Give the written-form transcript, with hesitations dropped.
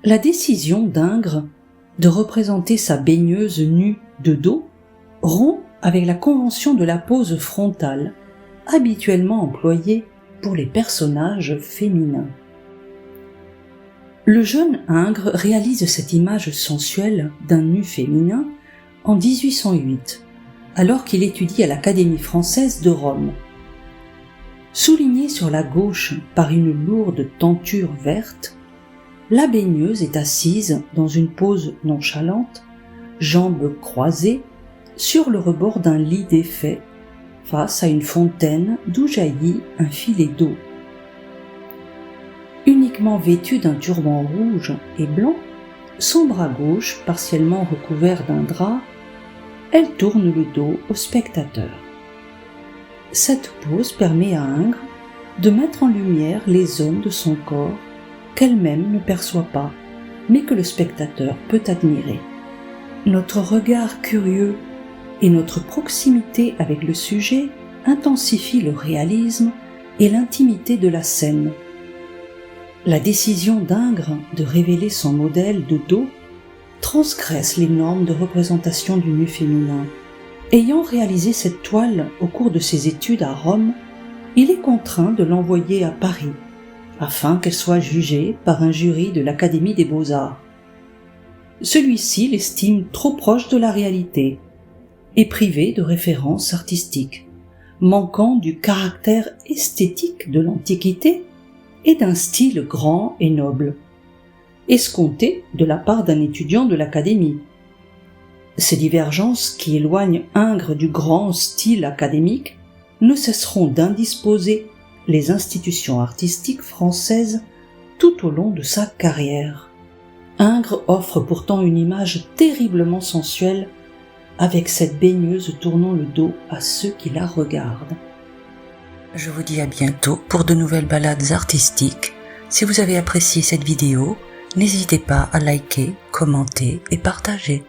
La décision d'Ingres de représenter sa baigneuse nue de dos rompt avec la convention de la pose frontale, habituellement employée pour les personnages féminins. Le jeune Ingres réalise cette image sensuelle d'un nu féminin en 1808, alors qu'il étudie à l'Académie française de Rome. Soulignée sur la gauche par une lourde tenture verte, la baigneuse est assise dans une pose nonchalante, jambes croisées, sur le rebord d'un lit défait, face à une fontaine d'où jaillit un filet d'eau. Uniquement vêtue d'un turban rouge et blanc, son bras gauche partiellement recouvert d'un drap, elle tourne le dos au spectateur. Cette pose permet à Ingres de mettre en lumière les zones de son corps qu'elle-même ne perçoit pas, mais que le spectateur peut admirer. Notre regard curieux et notre proximité avec le sujet intensifient le réalisme et l'intimité de la scène. La décision d'Ingres de révéler son modèle de dos transgresse les normes de représentation du nu féminin. Ayant réalisé cette toile au cours de ses études à Rome, il est contraint de l'envoyer à Paris, afin qu'elle soit jugée par un jury de l'Académie des Beaux-Arts. Celui-ci l'estime trop proche de la réalité et privé de références artistiques, manquant du caractère esthétique de l'Antiquité et d'un style grand et noble, escompté de la part d'un étudiant de l'Académie. Ces divergences qui éloignent Ingres du grand style académique ne cesseront d'indisposer les institutions artistiques françaises tout au long de sa carrière. Ingres offre pourtant une image terriblement sensuelle avec cette baigneuse tournant le dos à ceux qui la regardent. Je vous dis à bientôt pour de nouvelles balades artistiques. Si vous avez apprécié cette vidéo, n'hésitez pas à liker, commenter et partager.